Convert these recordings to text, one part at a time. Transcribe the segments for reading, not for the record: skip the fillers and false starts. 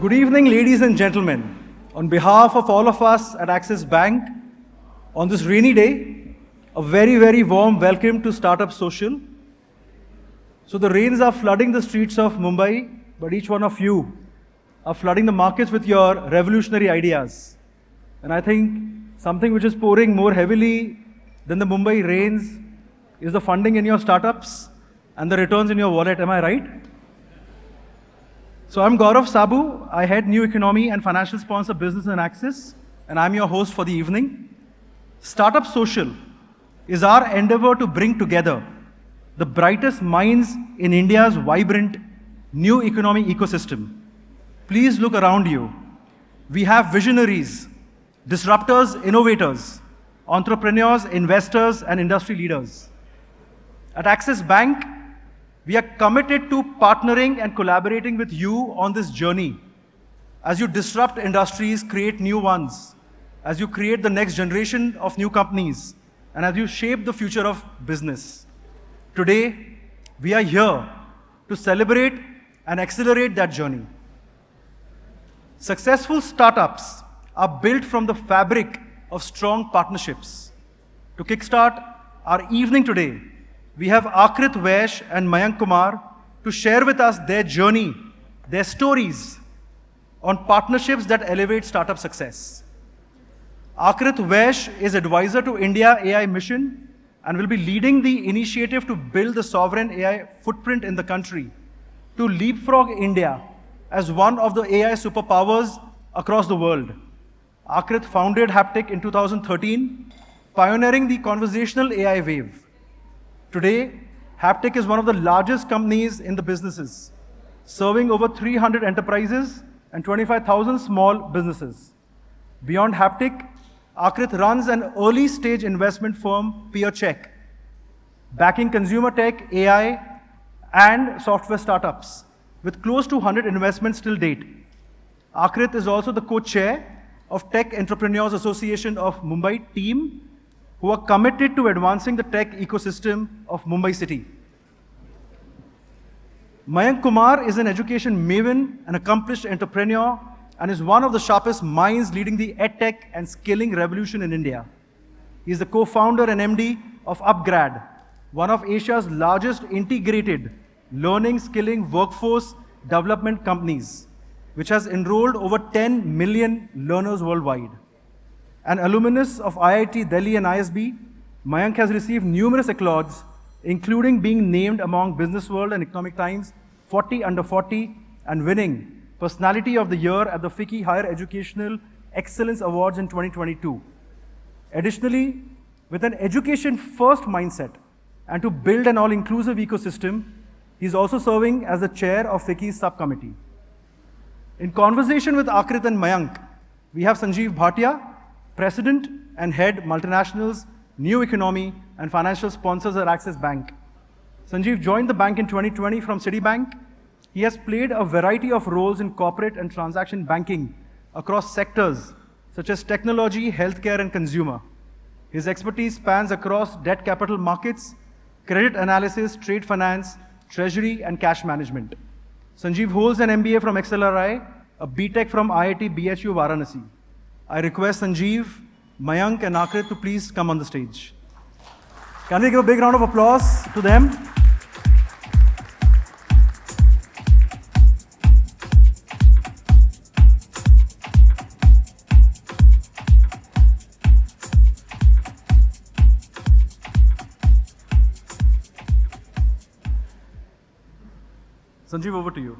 Good evening, ladies and gentlemen. On behalf of all of us at Axis Bank, on this rainy day, a very, very warm welcome to Startup Social. So the rains are flooding the streets of Mumbai, but each one of you are flooding the markets with your revolutionary ideas. And I think something which is pouring more heavily than the Mumbai rains is the funding in your startups and the returns in your wallet. Am I right? So I'm Gaurav Sabu. I head New Economy and Financial Sponsor Business in Axis, and I'm your host for the evening. Startup Social is our endeavor to bring together the brightest minds in India's vibrant new economy ecosystem. Please look around you. We have visionaries, disruptors, innovators, entrepreneurs, investors, and industry leaders. At Axis Bank, we are committed to partnering and collaborating with you on this journey. As you disrupt industries, create new ones, as you create the next generation of new companies, and as you shape the future of business. Today, we are here to celebrate and accelerate that journey. Successful startups are built from the fabric of strong partnerships. To kickstart our evening today, we have Aakrit Vaish and Mayank Kumar to share with us their journey, their stories on partnerships that elevate startup success. Aakrit Vaish is advisor to India AI Mission and will be leading the initiative to build the sovereign AI footprint in the country to leapfrog India as one of the AI superpowers across the world. Aakrit founded Haptik in 2013, pioneering the conversational AI wave. Today, Haptik is one of the largest companies in the businesses, serving over 300 enterprises and 25,000 small businesses. Beyond Haptik, Aakrit runs an early-stage investment firm, PeerCheck, backing consumer tech, AI, and software startups, with close to 100 investments till date. Aakrit is also the co-chair of Tech Entrepreneurs Association of Mumbai team, who are committed to advancing the tech ecosystem of Mumbai city. Mayank Kumar is an education maven, an accomplished entrepreneur, and is one of the sharpest minds leading the edtech and skilling revolution in India. He is the co-founder and MD of upGrad, one of Asia's largest integrated learning, skilling, workforce development companies, which has enrolled over 10 million learners worldwide. An alumnus of IIT Delhi and ISB, Mayank has received numerous accolades, including being named among Business World and Economic Times 40 Under 40 and winning Personality of the Year at the FICCI Higher Educational Excellence Awards in 2022. Additionally, with an education-first mindset and to build an all-inclusive ecosystem, he is also serving as the chair of FICCI's subcommittee. In conversation with Aakrit and Mayank, we have Sanjeev Bhatia, President and Head Multinationals, New Economy and Financial Sponsors at Axis Bank. Sanjeev joined the bank in 2020 from Citibank. He has played a variety of roles in corporate and transaction banking across sectors such as technology, healthcare, and consumer. His expertise spans across debt capital markets, credit analysis, trade finance, treasury, and cash management. Sanjeev holds an MBA from XLRI, a BTech from IIT BHU Varanasi. I request Sanjeev, Mayank, and Aakrit to please come on the stage. Can we give a big round of applause to them? Sanjeev, over to you.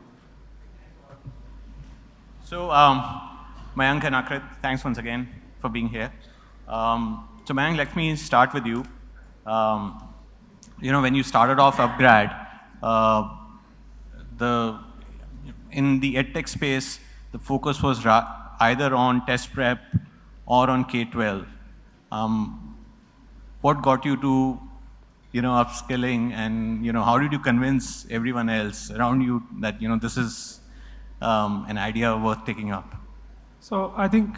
So, Mayank and Aakrit, thanks once again for being here. So Mayank, let me start with you. When you started off upGrad, in the edtech space, the focus was either on test prep or on K-12. What got you to, upskilling, and how did you convince everyone else around you that this is an idea worth taking up? So I think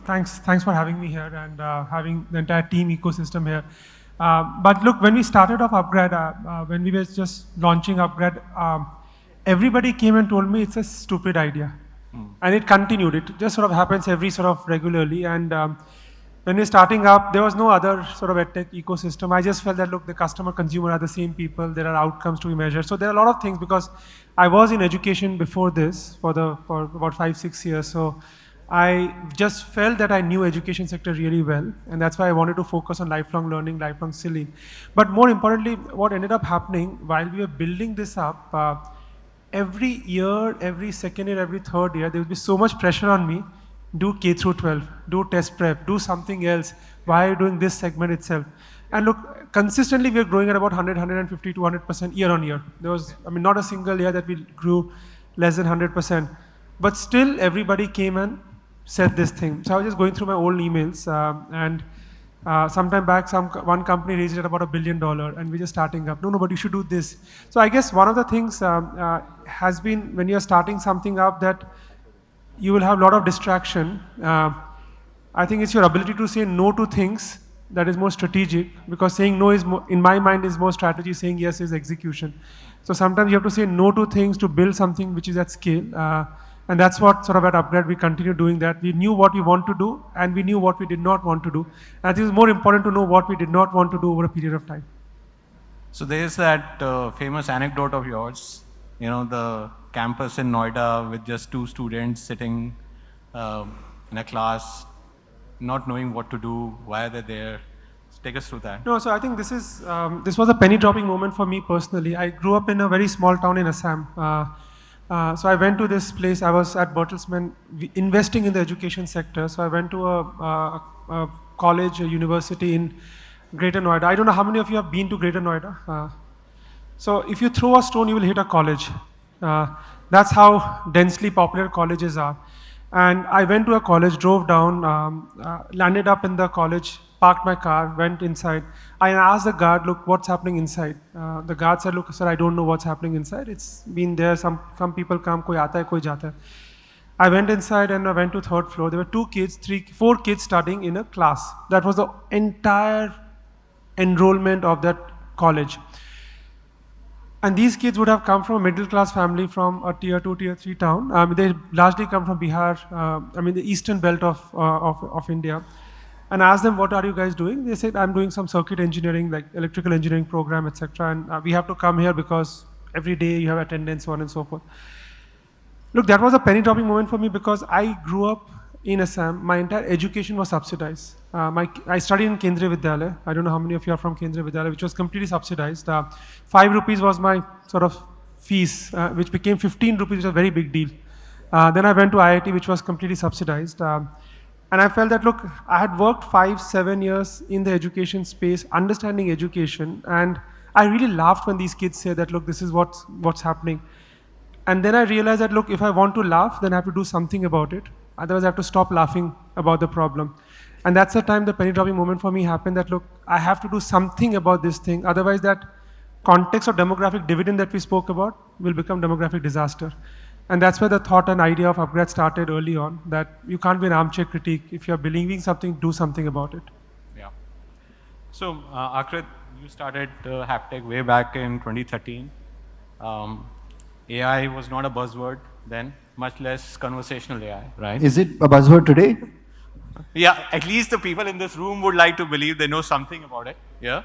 thanks for having me here and having the entire team ecosystem here. But look, when we started off upGrad, when we were just launching upGrad, everybody came and told me it's a stupid idea. And it continued. It just sort of happens every sort of regularly. And when we're starting up, there was no other sort of edtech ecosystem. I just felt that, look, the customer, consumer are the same people. There are outcomes to be measured. So there are a lot of things, because I was in education before this for about 5-6 years. So I just felt that I knew education sector really well. And that's why I wanted to focus on lifelong learning, lifelong skilling. But more importantly, what ended up happening while we were building this up, every year, every second year, every third year, there will be so much pressure on me. Do K through 12, do test prep, do something else. Why are you doing this segment itself? And look, consistently we are growing at about 100, 150, 200% year on year. There was, not a single year that we grew less than 100%. But still everybody came and said this thing. So I was just going through my old emails and sometime back, one company raised it at about $1 billion, and we're just starting up. No, but you should do this. So I guess one of the things has been, when you're starting something up, that you will have a lot of distraction. I think it's your ability to say no to things that is more strategic, because saying no is more, in my mind, is more strategy, saying yes is execution. So sometimes you have to say no to things to build something which is at scale. And that's what sort of at upGrad we continue doing that. We knew what we want to do, and we knew what we did not want to do. And I think it's more important to know what we did not want to do over a period of time. So there's that famous anecdote of yours, the campus in Noida with just 2 students sitting in a class, not knowing what to do, why are they there? So take us through that. No, so I think this was a penny dropping moment for me personally. I grew up in a very small town in Assam. So I went to this place. I was at Bertelsmann investing in the education sector. So I went to a college, a university in Greater Noida. I don't know how many of you have been to Greater Noida. So if you throw a stone, you will hit a college. That's how densely popular colleges are. And I went to a college, drove down, landed up in the college, parked my car, went inside. I asked the guard, look, what's happening inside? The guard said, look, sir, I don't know what's happening inside. It's been there, some people come, koi aata hai, koi jata hai. I went inside and I went to 3rd floor. There were 4 kids studying in a class. That was the entire enrollment of that college. And these kids would have come from a middle class family from a tier 2, tier 3 town. They largely come from Bihar, the eastern belt of India. And I asked them, what are you guys doing? They said, I'm doing some circuit engineering, like electrical engineering program, etc. And we have to come here because every day you have attendance, so on and so forth. Look, that was a penny dropping moment for me, because I grew up in Assam. My entire education was subsidized. I studied in Kendriya Vidyalaya. I don't know how many of you are from Kendriya Vidyalaya, which was completely subsidized. 5 rupees was my sort of fees, which became 15 rupees, which was a very big deal. Then I went to IIT, which was completely subsidized. And I felt that, look, I had worked 5-7 years in the education space, understanding education, and I really laughed when these kids said that, look, this is what's happening. And then I realized that, look, if I want to laugh, then I have to do something about it. Otherwise, I have to stop laughing about the problem. And that's the time the penny dropping moment for me happened, that, look, I have to do something about this thing. Otherwise, that context of demographic dividend that we spoke about will become demographic disaster. And that's where the thought and idea of upGrad started early on, that you can't be an armchair critique. If you're believing something, do something about it. Yeah. So, Aakrit, you started Haptik way back in 2013. AI was not a buzzword then, much less conversational AI, right? Is it a buzzword today? Yeah, at least the people in this room would like to believe they know something about it. Yeah.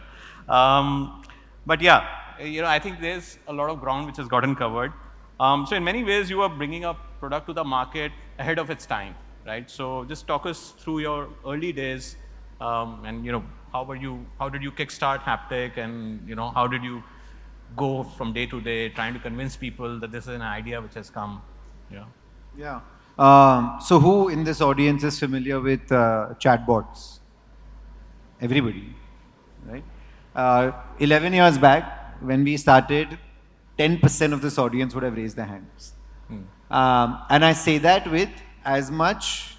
But yeah, I think there's a lot of ground which has gotten covered. So in many ways, you are bringing a product to the market ahead of its time, right? So just talk us through your early days, and how did you kickstart Haptik, and how did you go from day to day trying to convince people that this is an idea which has come? Yeah. So who in this audience is familiar with chatbots? Everybody, right? 11 years back, when we started, 10% of this audience would have raised their hands. And I say that with as much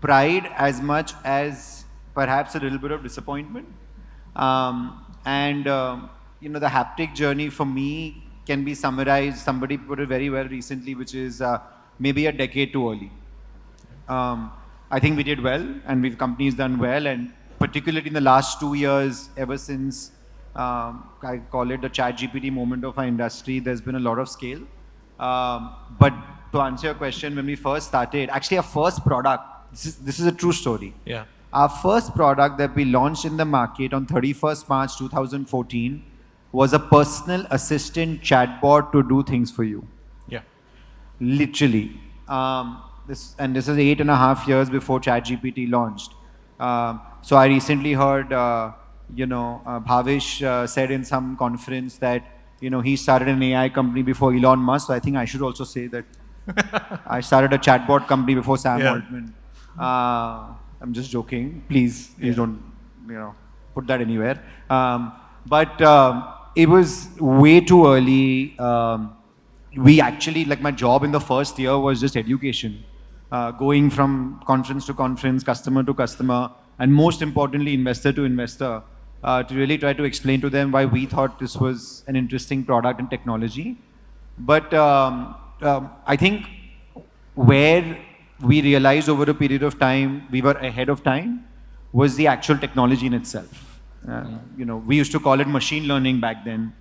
pride, as much as perhaps a little bit of disappointment. The Haptik journey for me can be summarized, somebody put it very well recently, which is maybe a decade too early. I think we did well, and companies done well, and particularly in the last 2 years, ever since I call it the ChatGPT moment of our industry, there's been a lot of scale. But to answer your question, when we first started, actually our first product, this is a true story. Yeah. Our first product that we launched in the market on 31st March 2014 was a personal assistant chatbot to do things for you. Yeah. Literally. This is 8.5 years before ChatGPT launched. So I recently heard, Bhavish said in some conference that, he started an AI company before Elon Musk. So I think I should also say that I started a chatbot company before Sam Yeah. Altman. I'm just joking. Please don't, put that anywhere. It was way too early. We actually, like my job in the first year was just education. Going from conference to conference, customer to customer, and most importantly, investor to investor, to really try to explain to them why we thought this was an interesting product and technology. But I think where we realized over a period of time we were ahead of time was the actual technology in itself. We used to call it machine learning back then.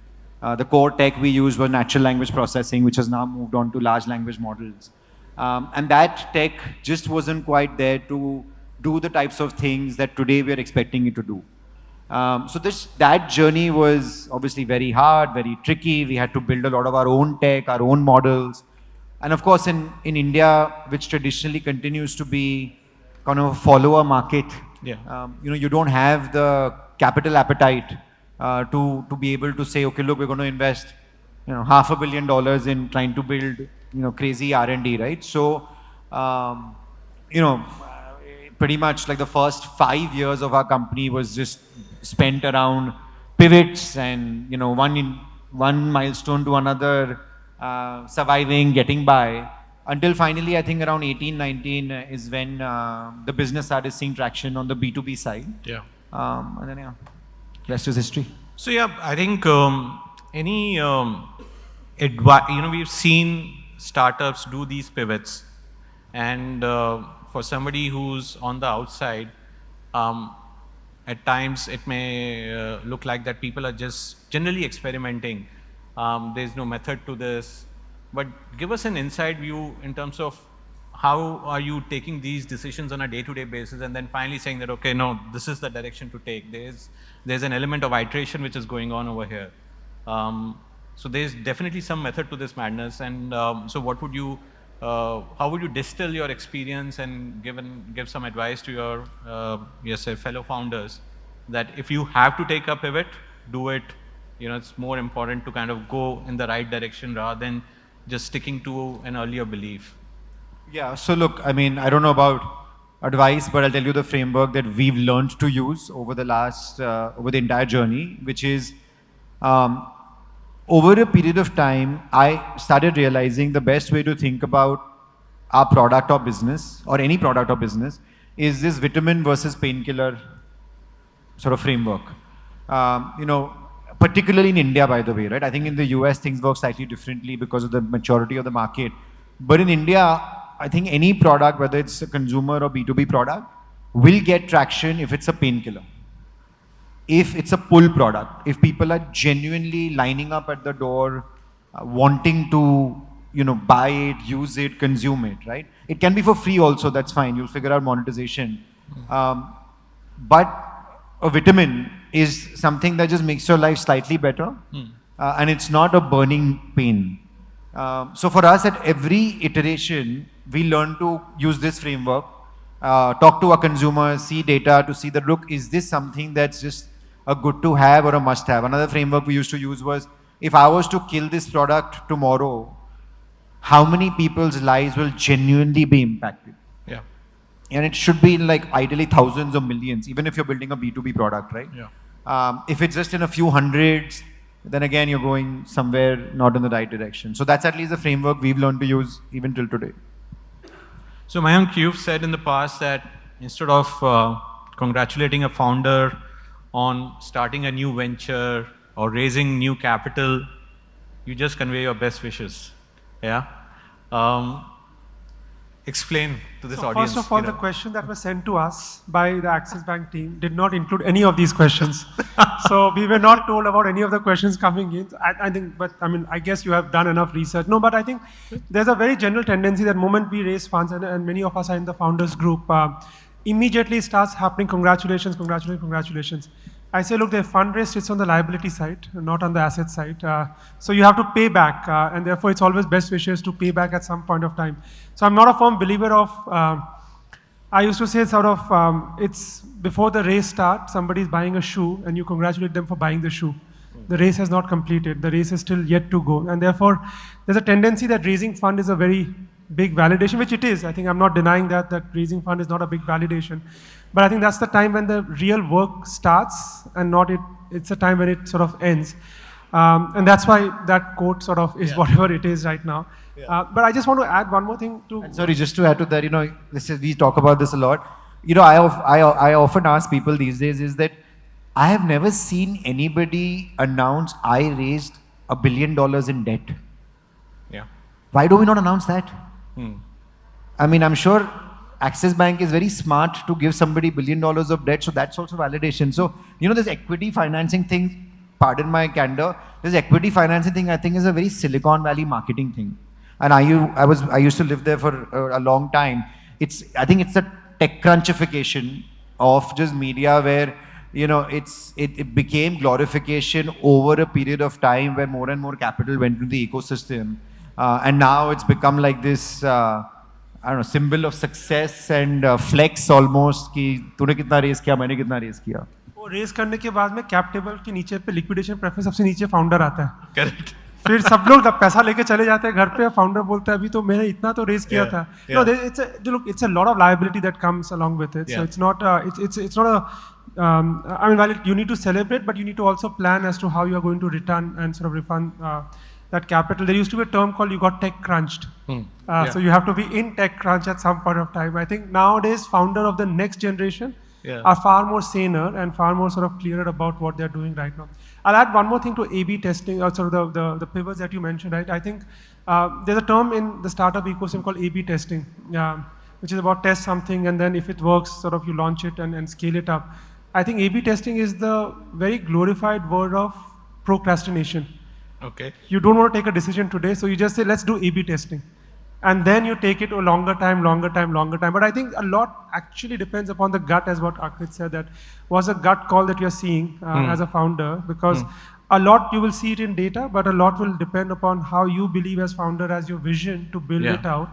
The core tech we used was natural language processing, which has now moved on to large language models. And that tech just wasn't quite there to do the types of things that today we are expecting it to do. So that journey was obviously very hard, very tricky. We had to build a lot of our own tech, our own models. And of course, in India, which traditionally continues to be kind of a follower market, you don't have the capital appetite to be able to say, okay, look, we're going to invest, $500 million in trying to build, crazy R&D, right? So, pretty much like the first 5 years of our company was just spent around pivots and, one milestone to another, surviving, getting by, until finally, I think around 18, 19 is when the business started seeing traction on the B2B side. Yeah. And then, rest is history. So yeah, I think any advice, we've seen startups do these pivots, and for somebody who's on the outside, at times it may look like that people are just generally experimenting. There's no method to this, but give us an inside view in terms of how are you taking these decisions on a day-to-day basis, and then finally saying that, okay, no, this is the direction to take. There's an element of iteration which is going on over here. So there's definitely some method to this madness. And so what would you, how would you distill your experience and give some advice to your fellow founders that if you have to take a pivot, do it. It's more important to kind of go in the right direction rather than just sticking to an earlier belief. Yeah, so look, I mean, I don't know about advice, but I'll tell you the framework that we've learned to use over the entire journey, which is, over a period of time, I started realizing the best way to think about our product or business, or any product or business, is this vitamin versus painkiller sort of framework. Particularly in India, by the way, right? I think in the US, things work slightly differently because of the maturity of the market. But in India, I think any product, whether it's a consumer or B2B product, will get traction if it's a painkiller. If it's a pull product, if people are genuinely lining up at the door, wanting to, buy it, use it, consume it, right? It can be for free also, that's fine. You'll figure out monetization. But a vitamin is something that just makes your life slightly better. And it's not a burning pain. So for us, at every iteration, we learn to use this framework, talk to our consumers, see data to see that, look, is this something that's just a good to have or a must have? Another framework we used to use was, if I was to kill this product tomorrow, how many people's lives will genuinely be impacted? Yeah. And it should be like ideally thousands or millions, even if you're building a B2B product, right? Yeah. If it's just in a few hundreds, then again, you're going somewhere not in the right direction. So that's at least the framework we've learned to use even till today. So Mayank, you've said in the past that instead of congratulating a founder on starting a new venture or raising new capital, you just convey your best wishes. Yeah. explain to this So audience? first of all, the question that was sent to us by the Axis Bank team did not include any of these questions. So we were not told about any of the questions coming in. I think, but I mean, I guess you have done enough research. No, but I think there's a very general tendency that moment we raise funds, and many of us are in the founders group, immediately starts happening, congratulations, congratulations, congratulations. I say, look, the fundraise sits on the liability side, not on the asset side. So you have to pay back, and therefore it's always best wishes to pay back at some point of time. So I'm not a firm believer of, I used to say sort of, it's before the race starts, somebody's buying a shoe and you congratulate them for buying the shoe. The race has not completed, the race is still yet to go. And therefore, there's a tendency that raising fund is a very big validation, which it is. I think I'm not denying that raising fund is not a big validation. But I think that's the time when the real work starts and not it's a time when it sort of ends. And that's why that quote sort of is whatever it is right now. But I just want to add one more thing to... And sorry, just to add to that, we talk about this a lot. I often ask people these days is that I have never seen anybody announce I raised $1 billion in debt. Yeah. Why do we not announce that? I mean, I'm sure Axis Bank is very smart to give somebody $1 billion of debt, so that's also validation. So, this equity financing thing, pardon my candor, this equity financing thing I think is a very Silicon Valley marketing thing. And I used to live there for a long time. I think it's a tech crunchification of just media where, it became glorification over a period of time where more and more capital went into the ecosystem. And now it's become like this, symbol of success and flex almost कि तूने कितना raise किया, मैंने कितना raise किया. वो raise करने के बाद में cap table के नीचे पे liquidation preference सबसे नीचे founder आता है. Correct. फिर सब लोग पैसा लेके चले जाते हैं घर पे, founder बोलता है अभी तो मैंने इतना तो raise किया था. No, it's a lot of liability that comes along with it. So it's not I mean, while you need to celebrate, but you need to also plan as to how you are going to return and sort of refund that capital. There used to be a term called you got tech crunched. So you have to be in tech crunch at some point of time. I think nowadays founder of the next generation are far more saner and far more sort of clearer about what they're doing right now. I'll add one more thing to A/B testing, sort of the pivots that you mentioned, right? I think there's a term in the startup ecosystem called A/B testing, which is about test something and then if it works, sort of you launch it and scale it up. I think A/B testing is the very glorified word of procrastination. Okay. You don't want to take a decision today, so you just say, let's do A/B testing. And then you take it a longer time. But I think a lot actually depends upon the gut, as what Aakrit said, that was a gut call that you're seeing as a founder, because a lot you will see it in data, but a lot will depend upon how you believe as founder, as your vision to build it out.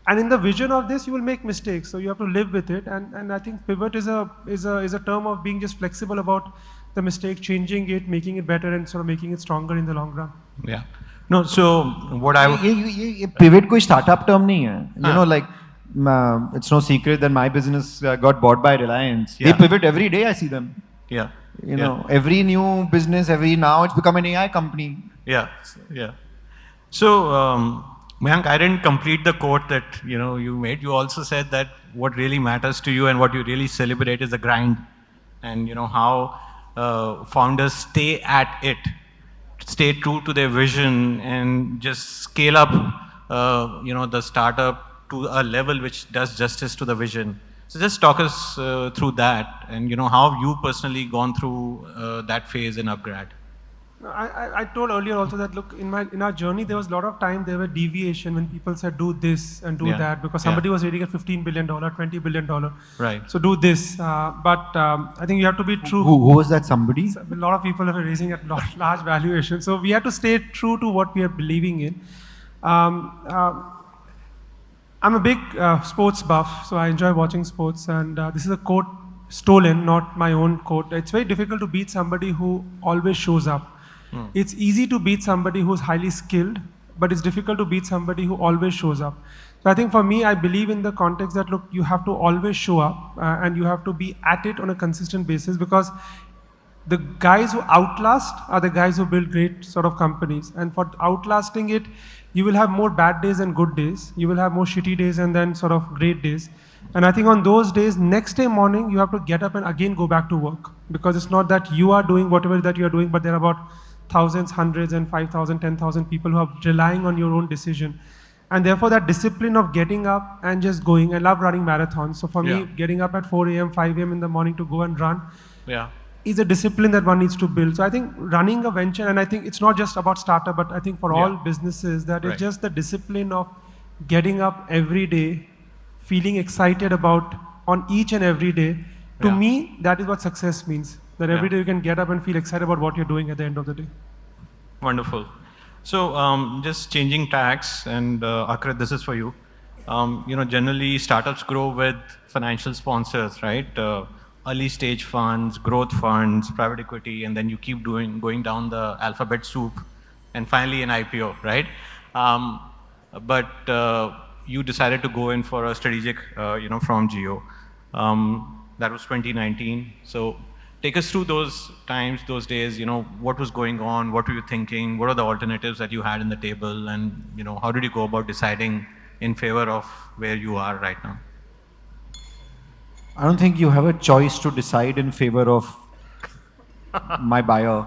And in the vision of this, you will make mistakes, so you have to live with it. And I think pivot is a term of being just flexible about the mistake, changing it, making it better, and sort of making it stronger in the long run. Yeah. No, so what I... Pivot कोई startup term नहीं है. Like, it's no secret that my business got bought by Reliance. They pivot every day, I see them. Yeah. Every new business, now it's become an AI company. Yeah. So, Mayank, I didn't complete the quote that you made. You also said that what really matters to you and what you really celebrate is the grind, and how founders stay at it, stay true to their vision, and just scale up, the startup to a level which does justice to the vision. So just talk us through that, and how have you personally gone through that phase in upGrad? I told earlier also that look, in our journey there was a lot of time there were deviation when people said do this and do that because somebody was raising at $15 billion, $20 billion. Right. So do this, but I think you have to be true. Who was that somebody? So a lot of people are raising at large valuation. So we have to stay true to what we are believing in. I'm a big sports buff, so I enjoy watching sports, and this is a quote stolen, not my own quote. It's very difficult to beat somebody who always shows up. It's easy to beat somebody who's highly skilled, but it's difficult to beat somebody who always shows up. So I think for me, I believe in the context that, look, you have to always show up and you have to be at it on a consistent basis, because the guys who outlast are the guys who build great sort of companies. And for outlasting it, you will have more bad days and good days. You will have more shitty days and then sort of great days. And I think on those days, next day morning, you have to get up and again go back to work, because it's not that you are doing whatever that you are doing, but there are about thousands, hundreds, and 5,000, 10,000 people who are relying on your own decision. And therefore that discipline of getting up and just going, I love running marathons. So for me, getting up at 4 a.m., 5 a.m. in the morning to go and run is a discipline that one needs to build. So I think running a venture, and I think it's not just about startup, but I think for all businesses, that it's just the discipline of getting up every day, feeling excited about on each and every day. To me, that is what success means. That every day you can get up and feel excited about what you're doing at the end of the day. Wonderful. So just changing tracks, and Aakrit, this is for you. Generally startups grow with financial sponsors, right? Early stage funds, growth funds, private equity, and then you keep going down the alphabet soup, and finally an IPO, right? But you decided to go in for a strategic, from Jio. That was 2019. So take us through those times, those days. What was going on? What were you thinking? What are the alternatives that you had in the table? And how did you go about deciding in favor of where you are right now? I don't think you have a choice to decide in favor of my buyer,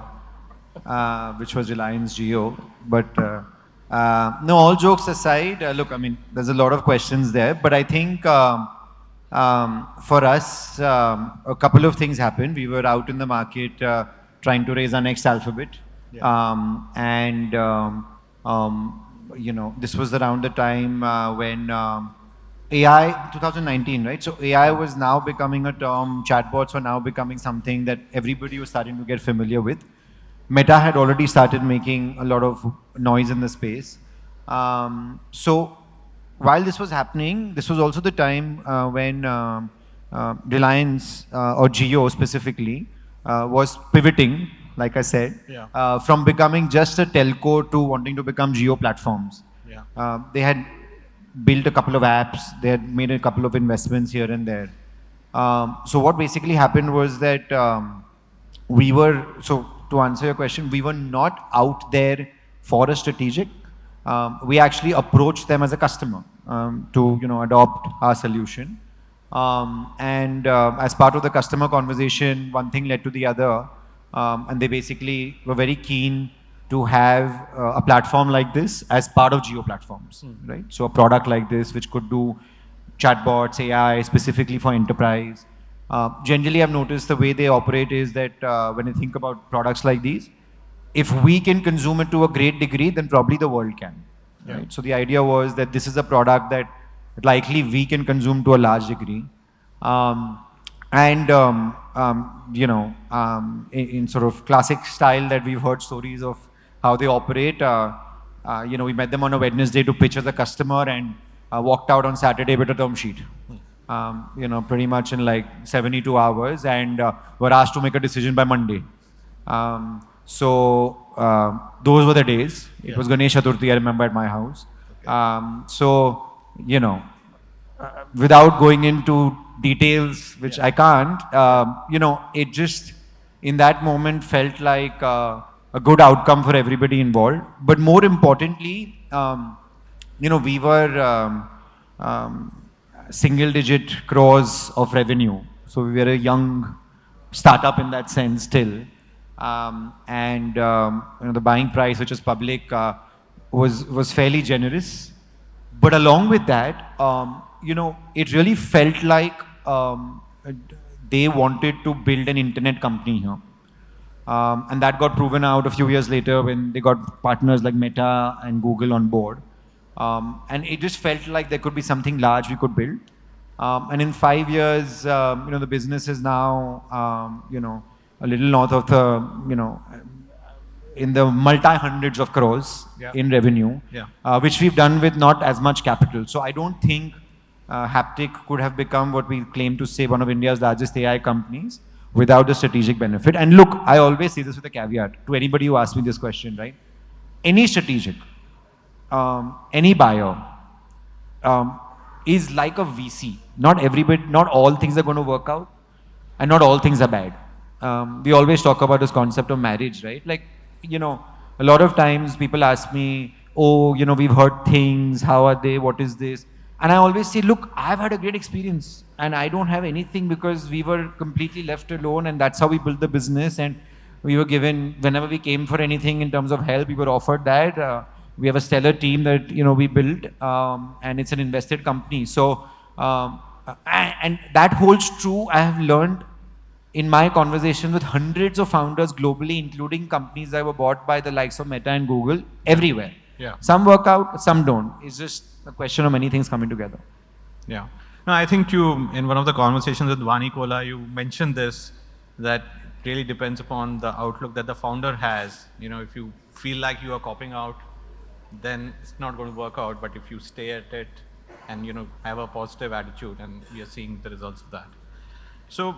which was Reliance Jio. But no, all jokes aside, look, I mean, there's a lot of questions there, but I think for us, a couple of things happened. We were out in the market trying to raise our next alphabet. This was around the time when AI, 2019, right? So AI was now becoming a term. Chatbots were now becoming something that everybody was starting to get familiar with. Meta had already started making a lot of noise in the space. So while this was happening, this was also the time when Reliance or Jio specifically was pivoting, like I said, from becoming just a telco to wanting to become Jio platforms. They had built a couple of apps, they had made a couple of investments here and there. So what basically happened was that to answer your question, we were not out there for a strategic. We actually approached them as a customer to adopt our solution. As part of the customer conversation, one thing led to the other. And they basically were very keen to have a platform like this as part of Jio platforms, right? So a product like this, which could do chatbots, AI, specifically for enterprise. Generally, I've noticed the way they operate is that when you think about products like these, if we can consume it to a great degree, then probably the world can. Right? So the idea was that this is a product that likely we can consume to a large degree. In sort of classic style that we've heard stories of how they operate, we met them on a Wednesday to pitch as a customer and walked out on Saturday with a term sheet. Pretty much in like 72 hours, and were asked to make a decision by Monday. Those were the days. It was Ganesh Chaturthi, I remember, at my house. Without going into details, which I can't, it just in that moment felt like a good outcome for everybody involved. But more importantly, we were single-digit crores of revenue. So we were a young startup in that sense still. The buying price, which was public, was fairly generous. But along with that, it really felt like they wanted to build an internet company here. And that got proven out a few years later when they got partners like Meta and Google on board. And it just felt like there could be something large we could build. And in 5 years, the business is now, a little north of the, in the multi-hundreds of crores in revenue, which we've done with not as much capital. So I don't think Haptik could have become what we claim to say one of India's largest AI companies without the strategic benefit. And look, I always say this with a caveat to anybody who asks me this question, right? Any strategic, any buyer is like a VC. Not all things are going to work out, and not all things are bad. We always talk about this concept of marriage, right? Like, a lot of times people ask me, oh, we've heard things, how are they, what is this? And I always say, look, I've had a great experience and I don't have anything because we were completely left alone, and that's how we built the business. And we were given, whenever we came for anything in terms of help, we were offered that. We have a stellar team that we built, and it's an invested company. So, and that holds true. I have learned in my conversations with hundreds of founders globally, including companies that were bought by the likes of Meta and Google, everywhere. Yeah. Some work out, some don't. It's just a question of many things coming together. Yeah. No, I think you, in one of the conversations with Vani Kola, you mentioned this, that really depends upon the outlook that the founder has. If you feel like you are copying out, then it's not going to work out. But if you stay at it and, have a positive attitude, and we are seeing the results of that. So,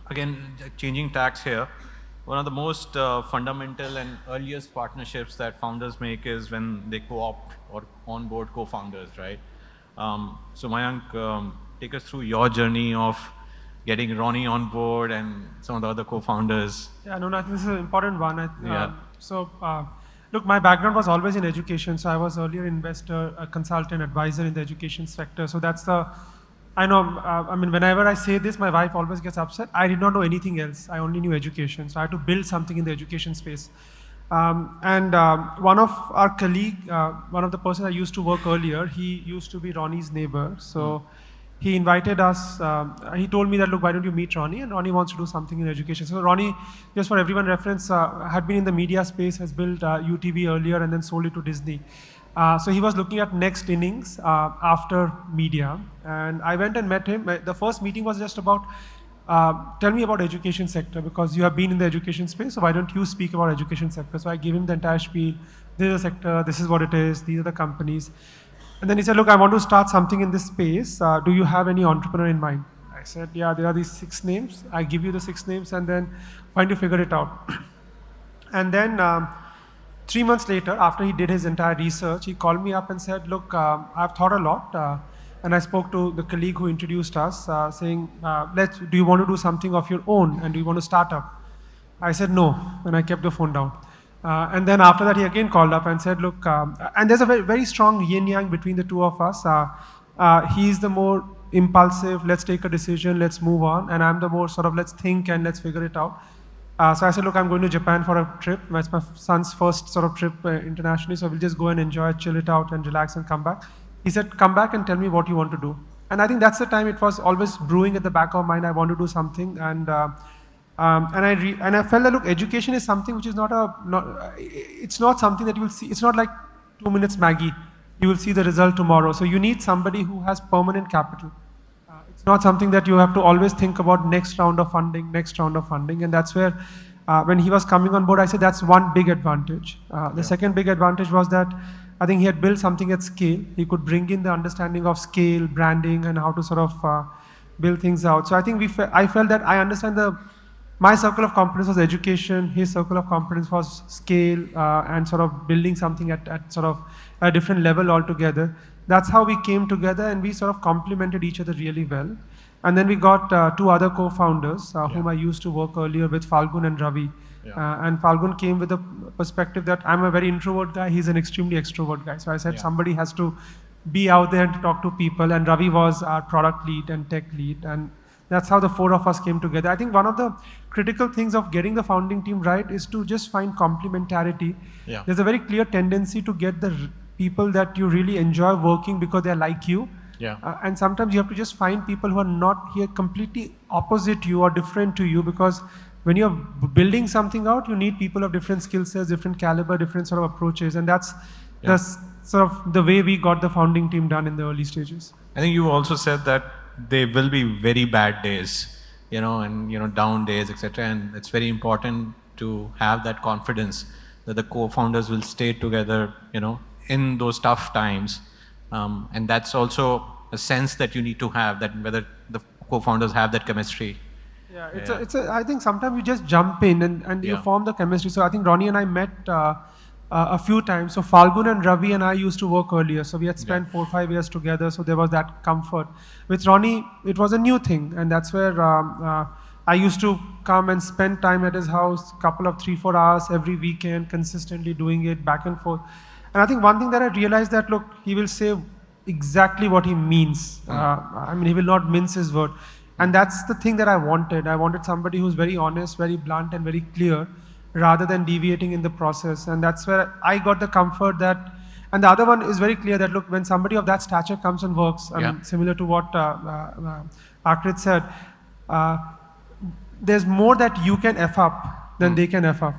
again, changing tacks here. One of the most fundamental and earliest partnerships that founders make is when they co-opt or onboard co-founders, right? So Mayank, take us through your journey of getting Ronnie on board and some of the other co-founders. Yeah, no, I think this is an important one. Yeah. Look, my background was always in education. So I was earlier investor, a consultant, advisor in the education sector. So that's I know, whenever I say this, my wife always gets upset. I did not know anything else. I only knew education. So I had to build something in the education space. One of our colleague, one of the person I used to work earlier, he used to be Ronnie's neighbor. So he invited us, he told me that, look, why don't you meet Ronnie? And Ronnie wants to do something in education. So Ronnie, just for everyone reference, had been in the media space, has built UTV earlier and then sold it to Disney. So he was looking at next innings after media. And I went and met him. The first meeting was just about, tell me about education sector, because you have been in the education space, so why don't you speak about education sector? So I gave him the entire spiel. This is the sector, this is what it is, these are the companies. And then he said, look, I want to start something in this space. Do you have any entrepreneur in mind? I said, yeah, there are these 6 names. I give you the 6 names and then why don't you figure it out? And then 3 months later, after he did his entire research, he called me up and said, look, I've thought a lot. And I spoke to the colleague who introduced us, saying, do you want to do something of your own? And do you want to start up? I said, no. And I kept the phone down. And then after that, he again called up and said, look, and there's a very, very strong yin-yang between the two of us. He's the more impulsive, let's take a decision, let's move on. And I'm the more sort of, let's think and let's figure it out. So I said, look, I'm going to Japan for a trip. It's my son's first sort of trip internationally. So we'll just go and enjoy, chill it out and relax and come back. He said, come back and tell me what you want to do. And I think that's the time it was always brewing at the back of my mind. I want to do something. And I felt that, look, education is something which is it's not something that you will see. It's not like 2 minutes Maggie. You will see the result tomorrow. So you need somebody who has permanent capital. It's not something that you have to always think about next round of funding. And that's where, when he was coming on board, I said that's one big advantage. The second big advantage was that I think he had built something at scale. He could bring in the understanding of scale, branding, and how to sort of build things out. So I think I felt that I understand my circle of competence was education, his circle of competence was scale, and sort of building something at sort of a different level altogether. That's how we came together, and we sort of complemented each other really well. And then we got 2 other co-founders whom I used to work earlier with, Falgun and Ravi. And Falgun came with a perspective that I'm a very introvert guy, he's an extremely extrovert guy. So I said somebody has to be out there and to talk to people, and Ravi was our product lead and tech lead, and that's how the 4 of us came together. I think one of the critical things of getting the founding team right is to just find complementarity. There's a very clear tendency to get the people that you really enjoy working because they're like you. And sometimes you have to just find people who are not here completely opposite you or different to you, because when you're building something out, you need people of different skill sets, different caliber, different sort of approaches. And that's sort of the way we got the founding team done in the early stages. I think you also said that there will be very bad days, and down days, etc. And it's very important to have that confidence that the co-founders will stay together, in those tough times. And that's also a sense that you need to have, that whether the co-founders have that chemistry. I think sometimes you just jump in and you form the chemistry. So I think Ronnie and I met a few times. So Falgun and Ravi and I used to work earlier. So we had spent 4 or 5 years together. So there was that comfort. With Ronnie, it was a new thing. And that's where I used to come and spend time at his house, couple of 3-4 hours every weekend, consistently doing it back and forth. And I think one thing that I realized that, look, he will say exactly what he means. He will not mince his word. And that's the thing that I wanted. I wanted somebody who's very honest, very blunt, and very clear. rather than deviating in the process. And that's where I got the comfort that, and the other one is very clear that, look, when somebody of that stature comes and works, similar to what Aakrit said, there's more that you can F up than they can F up.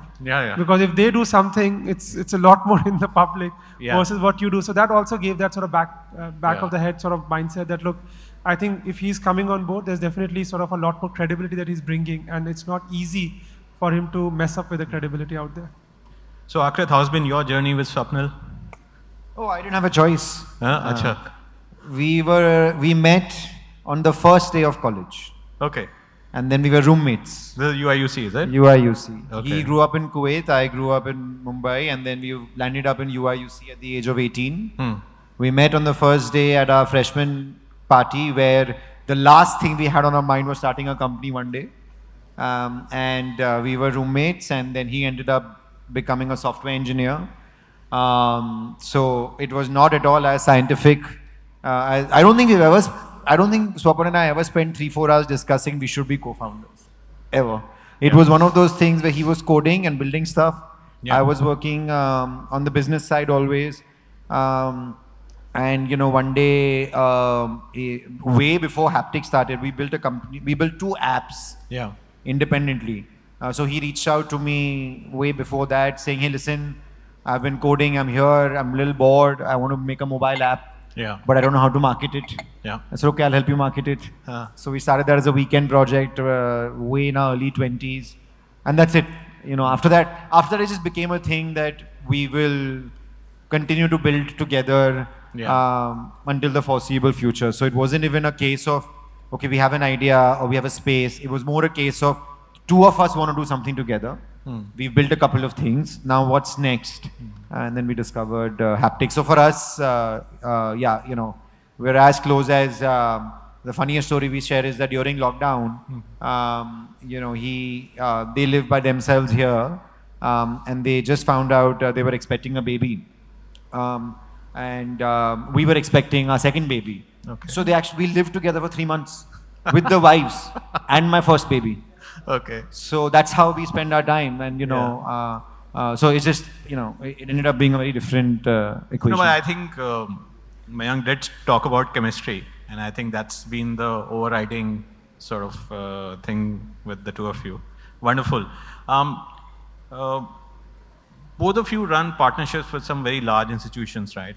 Because if they do something, it's a lot more in the public versus what you do. So that also gave that sort of back of the head sort of mindset that, look, I think if he's coming on board, there's definitely sort of a lot more credibility that he's bringing, and it's not easy for him to mess up with the credibility out there. So Aakrit, how's been your journey with Swapnil? Oh, I didn't have a choice. Acha. We met on the first day of college. Okay. And then we were roommates. The UIUC, is it? UIUC. Okay. He grew up in Kuwait, I grew up in Mumbai, and then we landed up in UIUC at the age of 18. We met on the first day at our freshman party, where the last thing we had on our mind was starting a company one day. We were roommates, and then he ended up becoming a software engineer. So it was not at all as scientific. I don't think Swapan and I ever spent 3-4 hours discussing we should be co-founders. Ever. It was one of those things where he was coding and building stuff. I was working on the business side always. And one day, way before Haptik started, we built a company. We built 2 apps independently. So he reached out to me way before that, saying, "Hey, listen, I've been coding. I'm here. I'm a little bored. I want to make a mobile app, but I don't know how to market it." I said, "Okay, I'll help you market it." So we started that as a weekend project, way in our early 20s, and that's it. After that, it just became a thing that we will continue to build together until the foreseeable future. So it wasn't even a case of, okay, we have an idea or we have a space. It was more a case of 2 of us want to do something together. We've built a couple of things. Now what's next? And then we discovered Haptik. So for us, we're as close as, the funniest story we share is that during lockdown, they live by themselves here, and they just found out they were expecting a baby. We were expecting our second baby. So we lived together for 3 months with the wives and my first baby. So that's how we spend our time, and so it's just it ended up being a very different equation. No, but I think Mayank did talk about chemistry, and I think that's been the overriding sort of thing with the 2 of you. Wonderful. Both of you run partnerships with some very large institutions, right?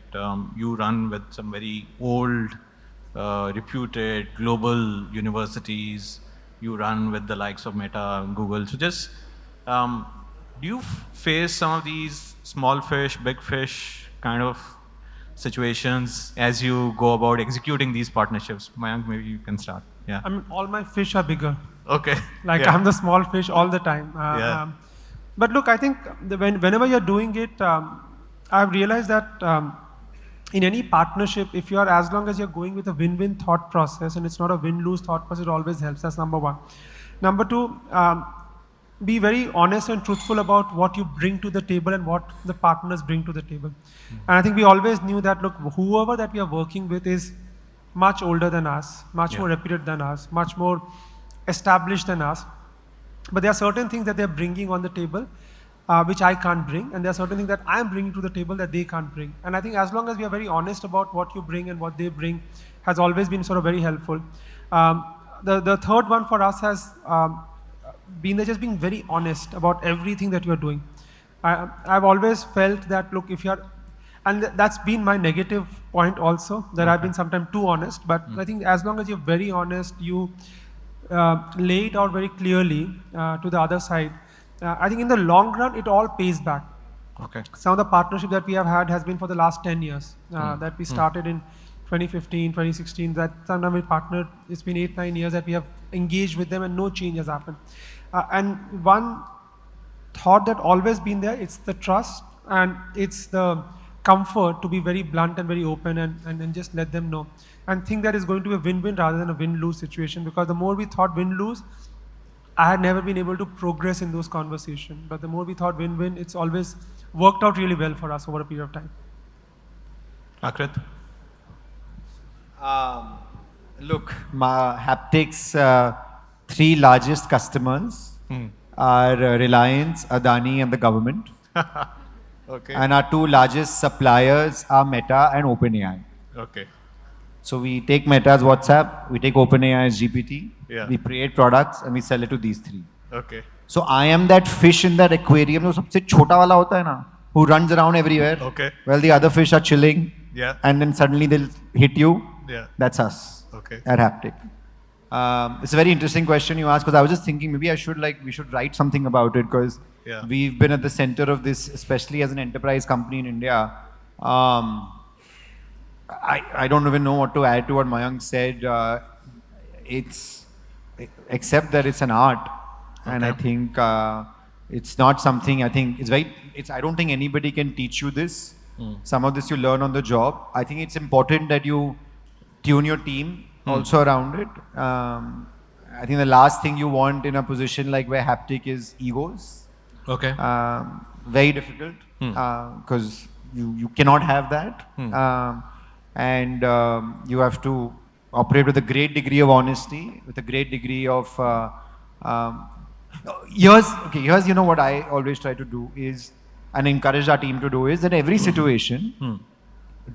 You run with some very old, reputed global universities. You run with the likes of Meta and Google. So just, do you face some of these small fish, big fish kind of situations as you go about executing these partnerships? Mayank, maybe you can start. Yeah. I mean, all my fish are bigger. Okay. I'm the small fish all the time. But look, I think whenever you're doing it, I've realized that in any partnership, as long as you're going with a win-win thought process, and it's not a win-lose thought process, it always helps. That's number 1. Number 2, be very honest and truthful about what you bring to the table and what the partners bring to the table. And I think we always knew that, look, whoever that we are working with is much older than us, much more reputed than us, much more established than us. But there are certain things that they're bringing on the table which I can't bring, and there are certain things that I'm bringing to the table that they can't bring. And I think as long as we are very honest about what you bring and what they bring, has always been sort of very helpful. The third one for us has been just being very honest about everything that you're doing. I've always felt that, look, and that's been my negative point also, that I've been sometimes too honest, but I think as long as you're very honest, you lay it out very clearly to the other side, I think in the long run, it all pays back. Some of the partnership that we have had has been for the last 10 years, that we started in 2015, 2016, that sometimes we partnered, it's been 8-9 years that we have engaged with them and no change has happened. And one thought that always been there, it's the trust and it's the comfort to be very blunt and very open and just let them know. And think that is going to be a win-win rather than a win-lose situation, because the more we thought win-lose, I had never been able to progress in those conversations. But the more we thought win-win, it's always worked out really well for us over a period of time. Aakrit? Look, Haptik's 3 largest customers are Reliance, Adani, and the government. Okay. And our two largest suppliers are Meta and OpenAI. Okay. So we take Meta's WhatsApp, we take OpenAI's GPT, Yeah. we create products, and we sell it to these three. Okay. So I am that fish in that aquarium, जो सबसे छोटा वाला होता है ना, who runs around everywhere. Okay. Well, the other fish are chilling. Yeah. And then suddenly they'll hit you. Yeah. That's us. Okay. At Haptik. It's a very interesting question you asked because I was just thinking maybe we should write something about it because Yeah. we've been at the center of this, especially as an enterprise company in India. I don't even know what to add to what Mayank said. It's except that it's an art, and I Okay. think it's not something. I think it's very. I don't think anybody can teach you this. Some of this you learn on the job. I think it's important that you tune your team also around it. I think the last thing you want in a position like where Haptik is egos. Okay. Very difficult because you cannot have that. And you have to operate with a great degree of honesty, with a great degree of here's you know what I always try to do is and encourage our team to do is that every situation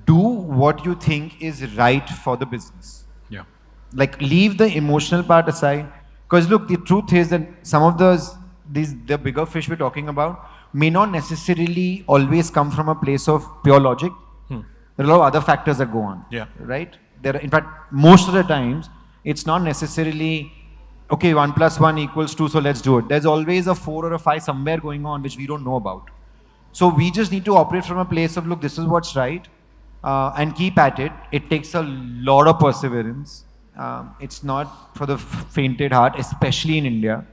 do what you think is right for the business. Yeah. Like leave the emotional part aside because look, the truth is that some of the bigger fish we're talking about may not necessarily always come from a place of pure logic. There are a lot of other factors that go on. Yeah. Right? In fact, most of the times, it's not necessarily, okay, 1 + 1 = 2, so let's do it. There's always a 4 or a 5 somewhere going on which we don't know about. So we just need to operate from a place of, look, this is what's right, and keep at it. It takes a lot of perseverance. It's not for the fainted heart, especially in India.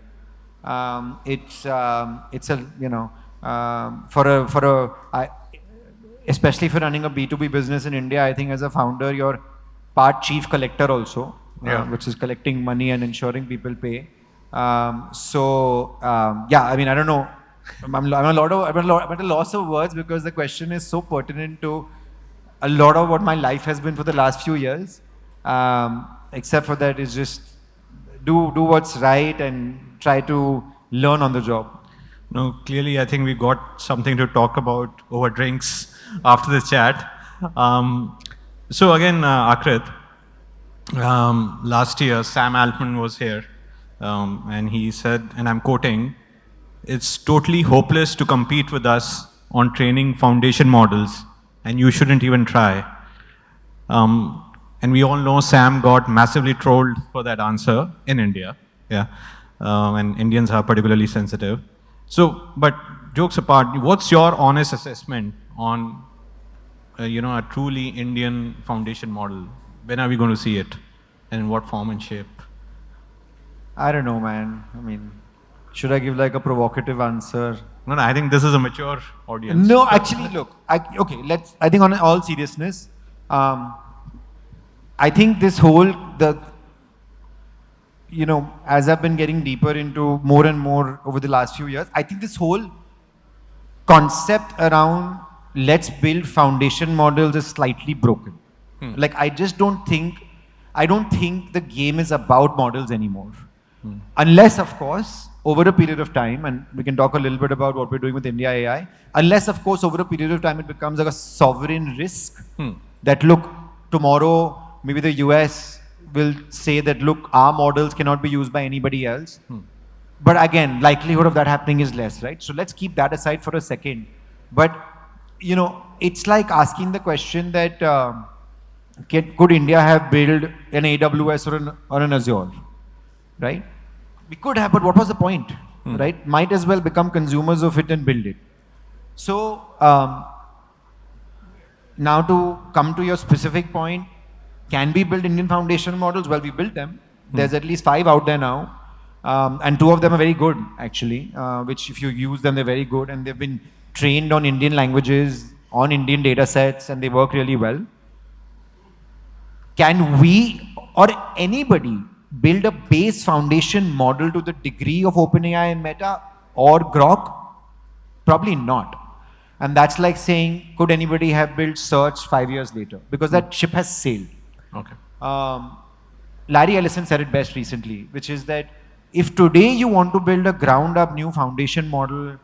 It's a, you know, especially for running a B2B business in India, I think as a founder, you're part chief collector also, which is collecting money and ensuring people pay. Yeah, I mean, I don't know. I'm at a loss of words because the question is so pertinent to a lot of what my life has been for the last few years. Except for that, it's just do what's right and try to learn on the job. No, clearly, I think we got something to talk about over drinks after this chat. So again, Aakrit, last year, Sam Altman was here, and he said, and I'm quoting, "It's totally hopeless to compete with us on training foundation models, and you shouldn't even try." And we all know Sam got massively trolled for that answer in India, and Indians are particularly sensitive. So, but jokes apart, what's your honest assessment on, a truly Indian foundation model? When are we going to see it, and in what form and shape? I don't know, man. I mean, should I give like a provocative answer? No, I think this is a mature audience. No, actually, look. I think on all seriousness, I think this whole as I've been getting deeper into more and more over the last few years, I think this whole concept around let's build foundation models is slightly broken. Like I don't think the game is about models anymore. Unless, of course, over a period of time, and we can talk a little bit about what we're doing with India AI, unless, of course, over a period of time, it becomes like a sovereign risk that, look, tomorrow, maybe the US will say that, look, our models cannot be used by anybody else. But again, likelihood of that happening is less, right? So let's keep that aside for a second. But, it's like asking the question that, could India have built an AWS or an Azure, right? We could have, but what was the point, right? Might as well become consumers of it and build it. So, now to come to your specific point, can we build Indian foundation models? Well, we built them. There's at least 5 out there now. And 2 of them are very good, actually, which if you use them, they're very good. And they've been trained on Indian languages, on Indian data sets, and they work really well. Can we or anybody build a base foundation model to the degree of OpenAI and Meta or Grok? Probably not. And that's like saying, could anybody have built search 5 years later? Because that ship has sailed. Okay. Larry Ellison said it best recently, which is that if today you want to build a ground up new foundation model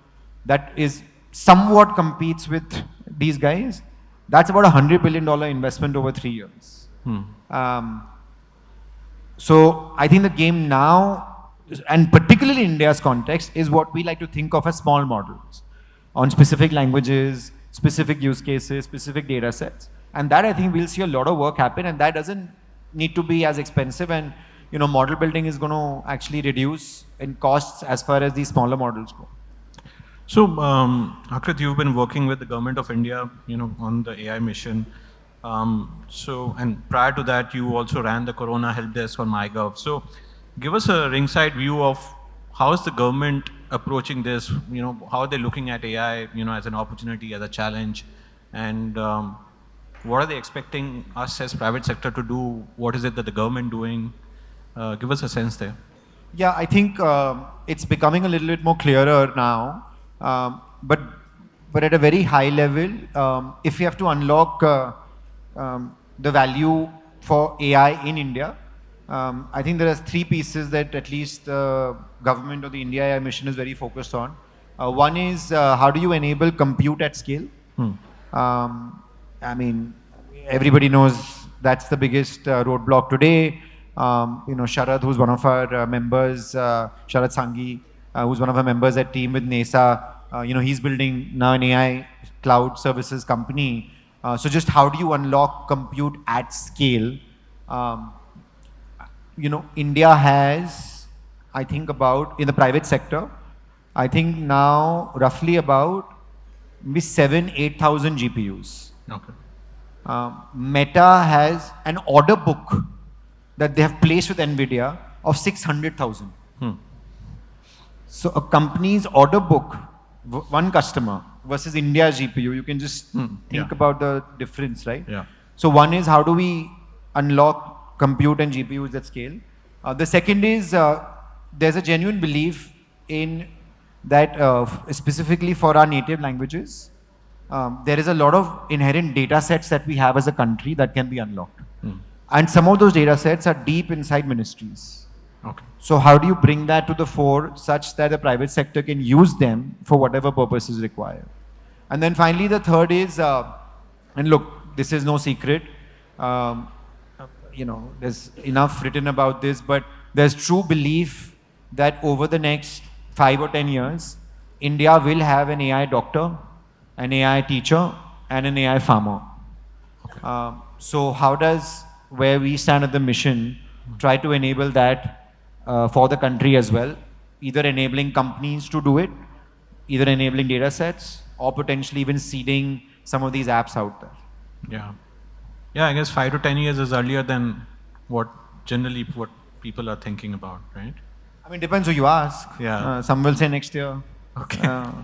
that is somewhat competes with these guys, that's about $100 billion investment over 3 years. So I think the game now, and particularly in India's context, is what we like to think of as small models on specific languages, specific use cases, specific data sets. And that I think we'll see a lot of work happen, and that doesn't need to be as expensive, and model building is going to actually reduce in costs as far as these smaller models go. So, Aakrit, you've been working with the government of India, on the AI mission. And prior to that, you also ran the Corona help desk on MyGov. So, give us a ringside view of how is the government approaching this? How are they looking at AI, as an opportunity, as a challenge, and what are they expecting us as private sector to do? What is it that the government doing? Give us a sense there. Yeah, I think it's becoming a little bit more clearer now. But at a very high level, if you have to unlock the value for AI in India, I think there are 3 pieces that at least the government or the India AI mission is very focused on. One is how do you enable compute at scale? I mean, everybody knows that's the biggest roadblock today. Sharad, who's one of our members, Sharad Sanghi, who's one of our members at team with NASA, he's building now an AI cloud services company. So just how do you unlock compute at scale? India has, I think about, in the private sector, I think now roughly about maybe 7,000-8,000 GPUs. Okay. Meta has an order book that they have placed with NVIDIA of 600,000. So a company's order book, one customer versus India's GPU, you can just think about the difference, right? Yeah. So one is how do we unlock compute and GPUs at scale? The second is there's a genuine belief in that specifically for our native languages, there is a lot of inherent data sets that we have as a country that can be unlocked. And some of those data sets are deep inside ministries. Okay. So how do you bring that to the fore such that the private sector can use them for whatever purpose is required? And then finally, the third is, and look, this is no secret, there's enough written about this, but there's true belief that over the next 5 or 10 years, India will have an AI doctor, an AI teacher, and an AI farmer. Okay. So how does where we stand at the mission try to enable that for the country as well, either enabling companies to do it, either enabling data sets, or potentially even seeding some of these apps out there. Yeah. Yeah, I guess 5 to 10 years is earlier than what people are thinking about, right? I mean, depends who you ask. Yeah. Some will say next year. Okay.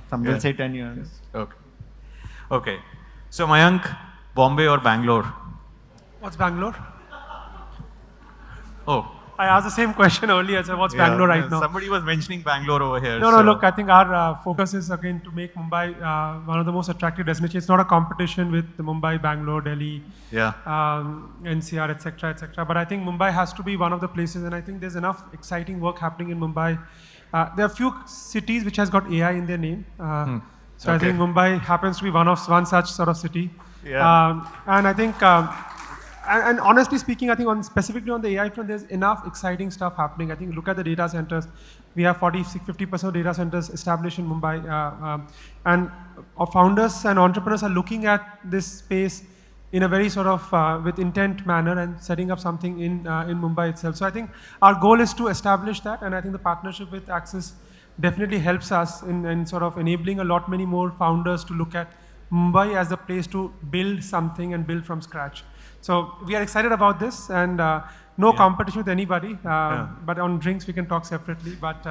Some will say 10 years. Okay. Okay. So Mayank, Bombay or Bangalore? What's Bangalore? Oh. I asked the same question earlier, so what's Bangalore right now? Somebody was mentioning Bangalore over here. No, look, I think our focus is again to make Mumbai one of the most attractive destinations. It's not a competition with the Mumbai, Bangalore, Delhi, NCR, etc., etc. But I think Mumbai has to be one of the places, and I think there's enough exciting work happening in Mumbai. There are few cities which has got AI in their name. So I think Mumbai happens to be one such sort of city. Yeah. And I think, and honestly speaking, I think specifically on the AI front, there's enough exciting stuff happening. I think look at the data centers. We have 50% of data centers established in Mumbai. And our founders and entrepreneurs are looking at this space in a very sort of with intent manner and setting up something in Mumbai itself. So I think our goal is to establish that, and I think the partnership with Axis definitely helps us in sort of enabling a lot many more founders to look at Mumbai as a place to build something and build from scratch. So we are excited about this, and no competition with anybody, but on drinks we can talk separately. But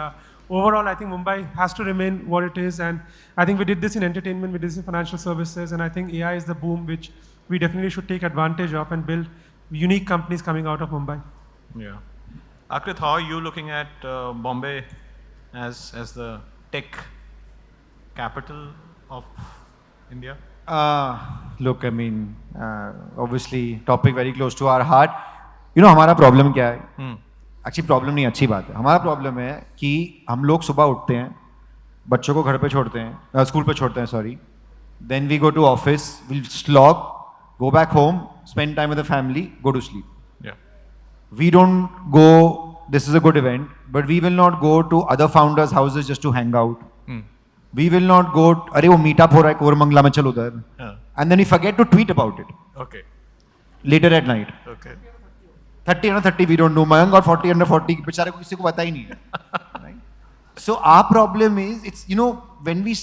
overall, I think Mumbai has to remain what it is, and I think we did this in entertainment, we did this in financial services, and I think AI is the boom which we definitely should take advantage of and build unique companies coming out of Mumbai. Yeah. Aakrit, how are you looking at Bombay as the tech capital of India? Look, I mean, obviously, topic very close to our heart. You know, हमारा problem क्या है? Actually problem नहीं, अच्छी बात है. हमारा problem है कि हम लोग सुबह उठते हैं, बच्चों को घर पे छोड़ते हैं, स्कूल पे छोड़ते हैं, sorry. Then we go to office, we'll slog, go back home, spend time with the family, go to sleep. Yeah. We don't go, this is a good event, but we will not go to other founders' houses just to hang out. We will not go, अरे वो meetup हो रहा है कोरमंगला में, चलो उधर. And then we forget to tweet about it. Okay. Later at night. Okay. 30 under 30 we don't do. Mayank got 40 under 40. बेचारे को किसी को पता ही नहीं है. Right? So our problem is, it's, you know, when we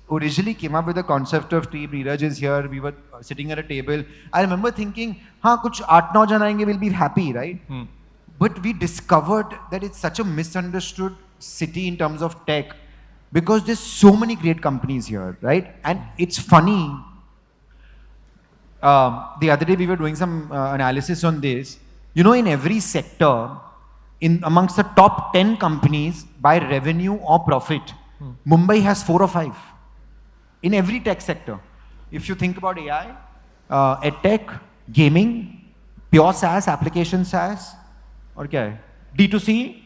originally came up with the concept of team, Neeraj is here, we were sitting at a table. I remember thinking, हाँ कुछ 8-9 जन आएंगे, we'll be happy, right? But we discovered that it's such a misunderstood city in terms of tech, because there's so many great companies here, right? And it's funny. The other day we were doing some analysis on this. You know, in every sector, in amongst the top 10 companies by revenue or profit, Mumbai has 4 or 5. In every tech sector. If you think about AI, edtech, gaming, pure SaaS, application SaaS, or kya hai? D2C,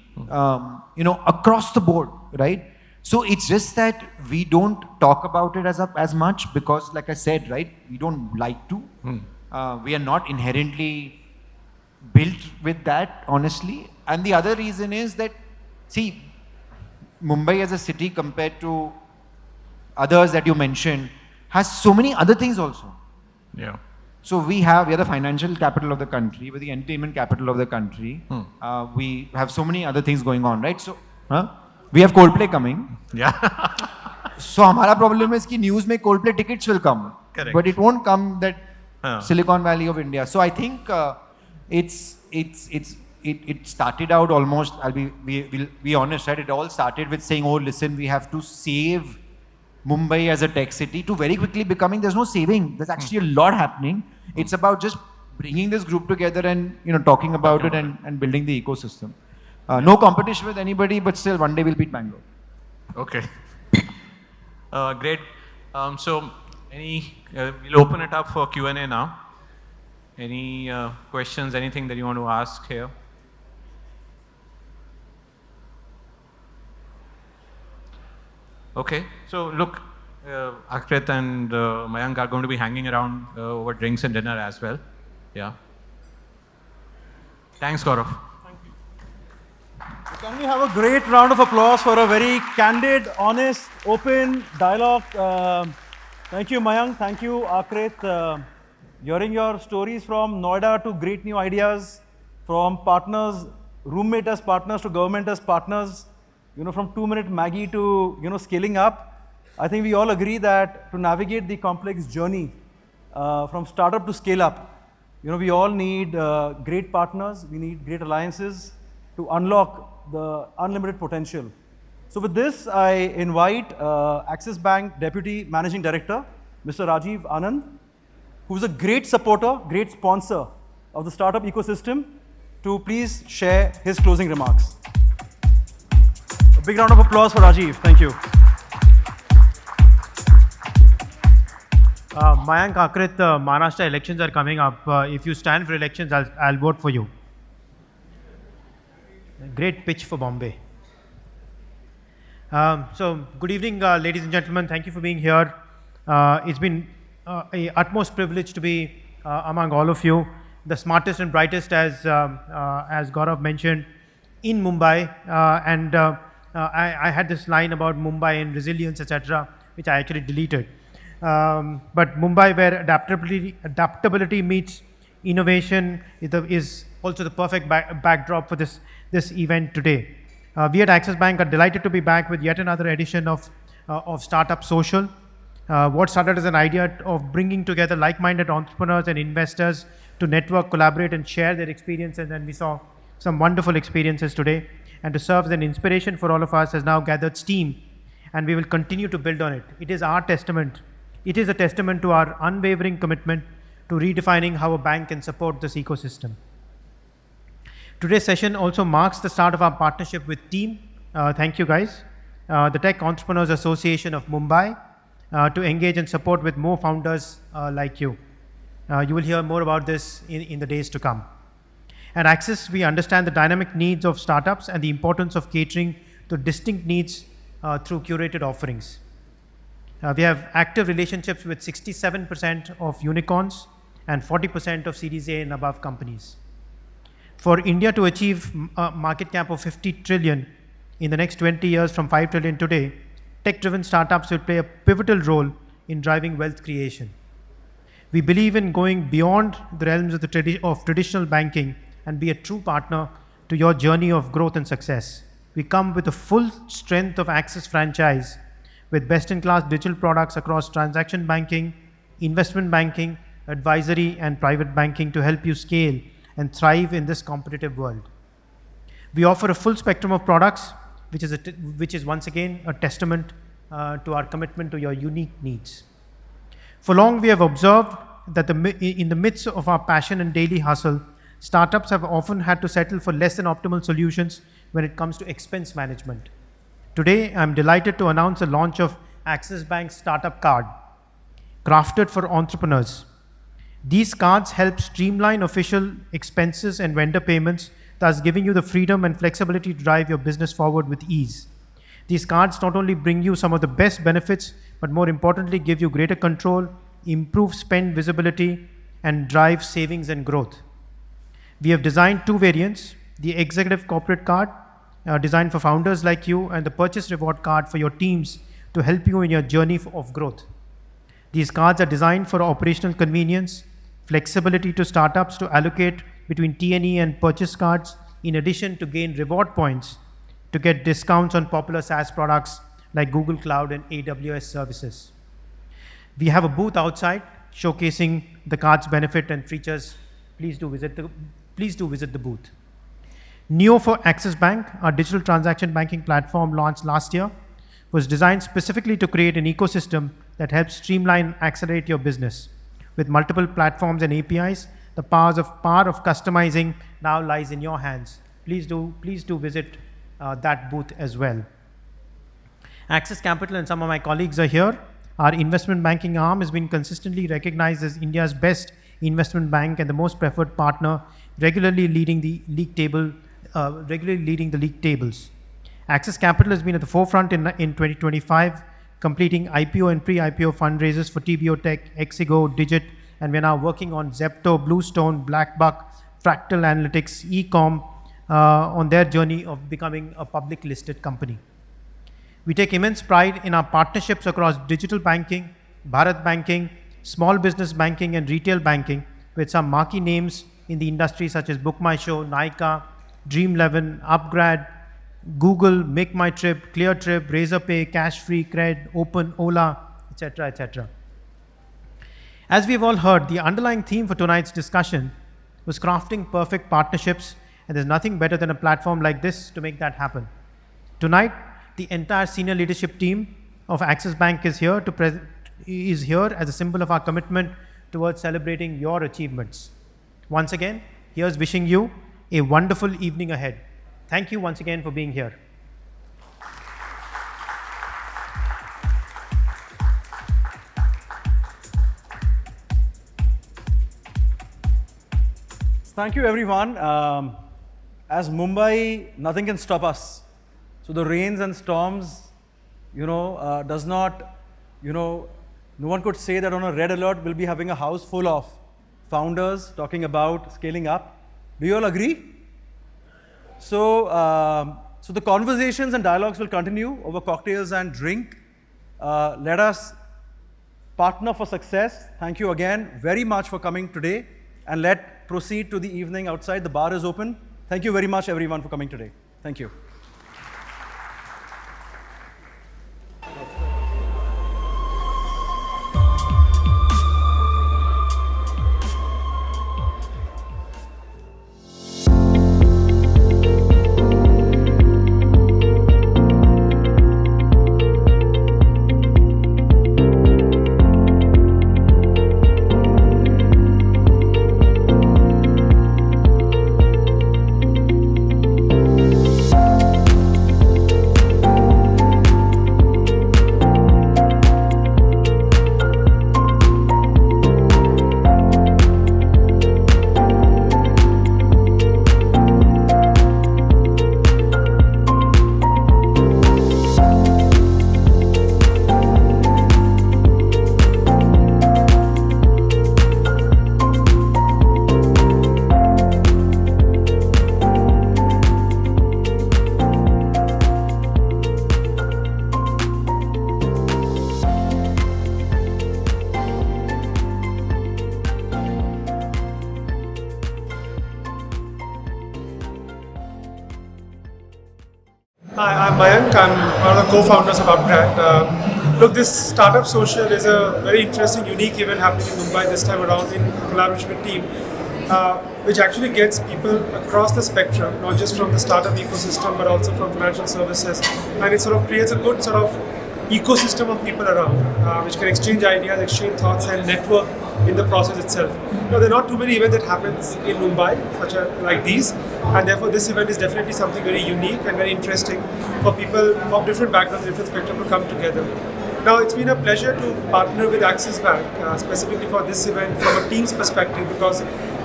you know, across the board, right? So it's just that we don't talk about it as much because, like I said, right, we don't like to. We are not inherently built with that, honestly. And the other reason is that, see, Mumbai as a city compared to others that you mentioned has so many other things also. Yeah. So we are the financial capital of the country, we're the entertainment capital of the country. We have so many other things going on, right? So we have Coldplay coming. Yeah. So हमारा problem is कि news में Coldplay tickets will come. Correct. But it won't come that Silicon Valley of India. So I think it started out almost, we'll be honest, right? It all started with saying, oh, listen, we have to save Mumbai as a tech city, to very quickly becoming, there's no saving. There's actually a lot happening. It's about just bringing this group together and, you know, talking about it and building the ecosystem. No competition with anybody, but still one day we'll beat Bangalore. Okay. Great. So we'll open it up for Q&A now. Any questions, anything that you want to ask here? Okay, so look, Aakrit and Mayank are going to be hanging around over drinks and dinner as well. Yeah. Thanks, Gaurav. Thank you. Can we have a great round of applause for a very candid, honest, open dialogue? Thank you, Mayank. Thank you, Aakrit. Hearing your stories from Noida to great new ideas, from partners, roommate as partners to government as partners, you know, from 2-minute Maggie to, you know, scaling up. I think we all agree that to navigate the complex journey from startup to scale up, you know, we all need great partners, we need great alliances to unlock the unlimited potential. So with this, I invite Axis Bank Deputy Managing Director, Mr. Rajiv Anand, who is a great supporter, great sponsor of the startup ecosystem, to please share his closing remarks. A big round of applause for Rajiv. Thank you. Mayank, Aakrit, Maharashtra elections are coming up. If you stand for elections, I'll vote for you. Great pitch for Bombay. So, good evening, ladies and gentlemen. Thank you for being here. It's been a utmost privilege to be among all of you, the smartest and brightest, as Gaurav mentioned, in Mumbai. I had this line about Mumbai and resilience, etc., which I actually deleted. But Mumbai, where adaptability meets innovation, is also the perfect backdrop for this event today. We at Axis Bank are delighted to be back with yet another edition of Startup Social. What started as an idea of bringing together like-minded entrepreneurs and investors to network, collaborate, and share their experience, and then we saw some wonderful experiences today, and to serve as an inspiration for all of us, has now gathered steam, and we will continue to build on it. It is our testament. It is a testament to our unwavering commitment to redefining how a bank can support this ecosystem. Today's session also marks the start of our partnership with Team. Thank you, guys. The Tech Entrepreneurs Association of Mumbai, to engage and support with more founders like you. You will hear more about this in the days to come. At Axis, we understand the dynamic needs of startups and the importance of catering to distinct needs through curated offerings. We have active relationships with 67% of unicorns and 40% of Series A and above companies. For India to achieve a market cap of 50 trillion in the next 20 years from 5 trillion today, tech-driven startups will play a pivotal role in driving wealth creation. We believe in going beyond the realms of traditional banking and be a true partner to your journey of growth and success. We come with the full strength of Axis franchise with best-in-class digital products across transaction banking, investment banking, advisory, and private banking to help you scale and thrive in this competitive world. We offer a full spectrum of products, which is once again a testament to our commitment to your unique needs. For long, we have observed that in the midst of our passion and daily hustle, startups have often had to settle for less than optimal solutions when it comes to expense management. Today, I'm delighted to announce the launch of Axis Bank's Startup Card, crafted for entrepreneurs. These cards help streamline official expenses and vendor payments, thus giving you the freedom and flexibility to drive your business forward with ease. These cards not only bring you some of the best benefits, but more importantly, give you greater control, improve spend visibility, and drive savings and growth. We have designed two variants, the Executive Corporate Card, designed for founders like you, and the Purchase Reward Card for your teams to help you in your journey of growth. These cards are designed for operational convenience, flexibility to startups to allocate between T&E and purchase cards, in addition to gain reward points to get discounts on popular SaaS products like Google Cloud and AWS services. We have a booth outside showcasing the card's benefit and features. Please do visit the booth. Neo for Axis Bank, our digital transaction banking platform launched last year, was designed specifically to create an ecosystem that helps streamline and accelerate your business. With multiple platforms and APIs, the power of customizing now lies in your hands. Please do visit that booth as well. Axis Capital and some of my colleagues are here. Our investment banking arm has been consistently recognized as India's best investment bank and the most preferred partner, regularly leading the league tables. Axis Capital has been at the forefront in 2025, completing IPO and pre-IPO fundraisers for TBO Tech, Exigo, Digit, and we're now working on Zepto, Bluestone, Blackbuck, Fractal Analytics, Ecom on their journey of becoming a public listed company. We take immense pride in our partnerships across digital banking, Bharat banking, small business banking, and retail banking with some marquee names in the industry such as Book My Show, Nykaa, Dream11, upGrad, Google, Make My Trip, ClearTrip, Razorpay, Cashfree, Cred, Open, Ola, etc., etc. As we've all heard, the underlying theme for tonight's discussion was crafting perfect partnerships, and there's nothing better than a platform like this to make that happen. Tonight, the entire senior leadership team of Axis Bank is here as a symbol of our commitment towards celebrating your achievements. Once again, here's wishing you a wonderful evening ahead. Thank you once again for being here. Thank you, everyone. As Mumbai, nothing can stop us. So the rains and storms, does not, no one could say that on a red alert we'll be having a house full of founders talking about scaling up. Do you all agree? So, so the conversations and dialogues will continue over cocktails and drink. Let us partner for success. Thank you again very much for coming today, and let's proceed to the evening outside. The bar is open. Thank you very much, everyone, for coming today. Thank you. Mayank. I'm one of the co-founders of upGrad. Look, this Startup Social is a very interesting, unique event happening in Mumbai this time around in collaboration with team, which actually gets people across the spectrum, not just from the startup ecosystem, but also from financial services. And it sort of creates a good sort of ecosystem of people around, which can exchange ideas, exchange thoughts, and network in the process itself. Now, there are not too many events that happens in Mumbai, like these, and therefore this event is definitely something very unique and very interesting for people of different backgrounds, different spectrum to come together. Now, it's been a pleasure to partner with Axis Bank, specifically for this event from a team's perspective, because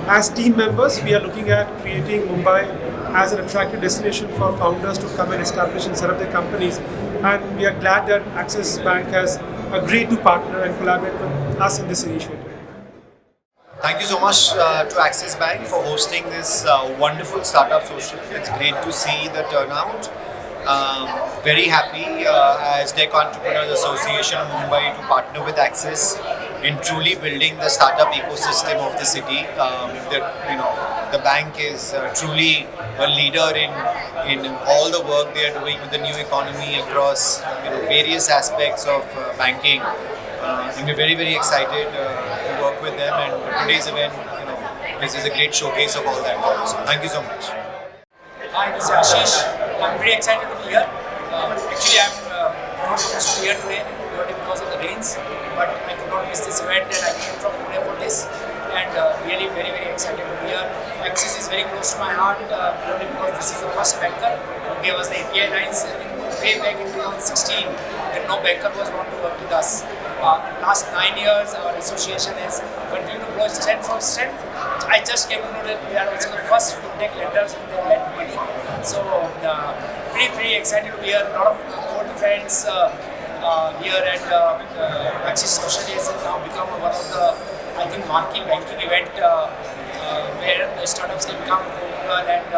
as team members, we are looking at creating Mumbai as an attractive destination for founders to come and establish and set up their companies. And we are glad that Axis Bank has agreed to partner and collaborate with us in this initiative. Thank you so much to Axis Bank for hosting this wonderful startup social. It's great to see the turnout. Very happy as Tech Entrepreneurs Association of Mumbai to partner with Axis in truly building the startup ecosystem of the city. The bank is truly a leader in all the work they are doing with the new economy across various aspects of banking. And we're very, very excited to work with them, and today's event, this is a great showcase of all that. So thank you so much. Hi, this is Ashish. I'm pretty excited to be here. Actually, I'm not supposed to be here today purely because of the rains, but I could not miss this event, and I came from Pune for this, and really very, very excited to be here. Axis is very close to my heart purely because this is the first banker who gave us the API lines way back in 2016, and no banker was want to work with us. Last 9 years, our association has continued to grow strength from strength. I just came to know that we are also the first fintech lenders who can lend money. So, pretty excited to be here. A lot of old friends here, and Axis Social has now become one of the, I think, marquee banking event where the startups can come to and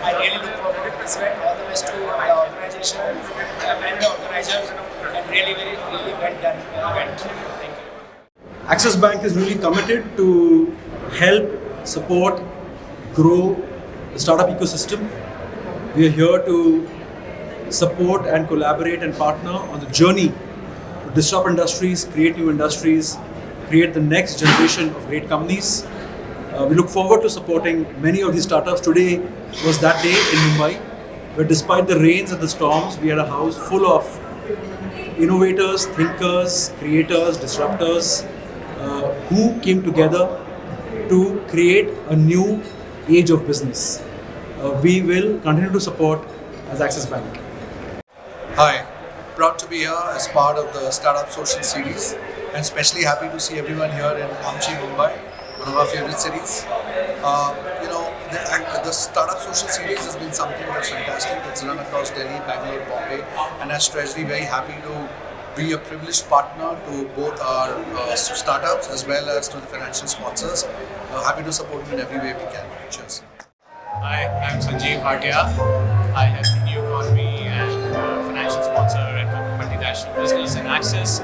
I really look forward to this event. All the best to the organization and the organizers, and really well done event. Thank you. Axis Bank is really committed to help, support, grow the startup ecosystem. We are here to support and collaborate and partner on the journey to disrupt industries, create new industries, create the next generation of great companies. We look forward to supporting many of these startups. Today was that day in Mumbai, where despite the rains and the storms, we had a house full of innovators, thinkers, creators, disruptors who came together to create a new age of business. We will continue to support as Axis Bank. Hi, proud to be here as part of the Startup Social Series, and especially happy to see everyone here in Mumbai, one of our favorite cities. The Startup Social Series has been something that's fantastic. It's run across Delhi, Bangalore, Bombay, and as Treasury, very happy to be a privileged partner to both our startups as well as to the financial sponsors. Happy to support them in every way we can. Cheers. Hi, I'm Sanjeev Bhatia. I have the new economy and financial sponsor at multinational business in Axis.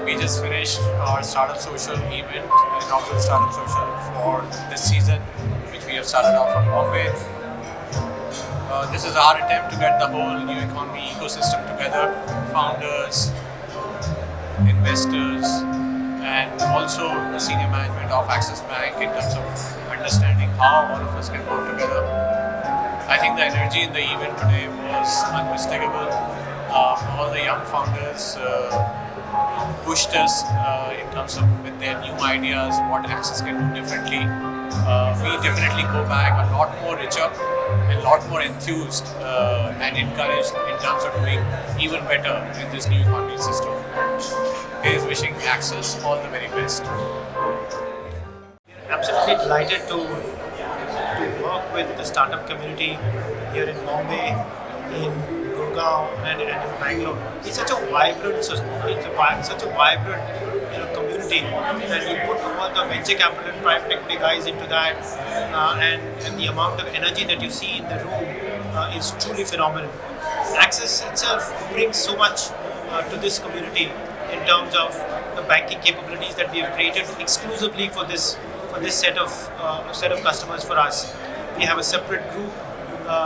We just finished our Startup Social event, inaugural Startup Social for this season, which we have started off from Bombay. This is our attempt to get the whole new economy ecosystem together, founders, investors, and also the senior management of Axis Bank in terms of understanding how all of us can work together. I think the energy in the event today was unmistakable. All the young founders pushed us in terms of with their new ideas, what Axis can do differently. We definitely go back a lot more richer and a lot more enthused and encouraged in terms of doing even better in this new economy system. Here's wishing Axis all the very best. Absolutely delighted to work with the startup community here in Bombay, in Gurgaon, and in Bangalore. It's such a vibrant, community, and you put all the venture capital and private equity guys into that, and the amount of energy that you see in the room is truly phenomenal. Axis itself brings so much to this community in terms of the banking capabilities that we have created exclusively for this set of customers for us. We have a separate group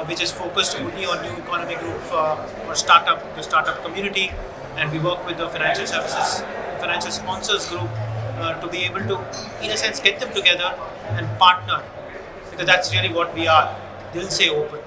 which is focused only on new economy group or startup, the startup community, and we work with the financial services, financial sponsors group to be able to, in a sense, get them together and partner, because that's really what we are. They'll say open.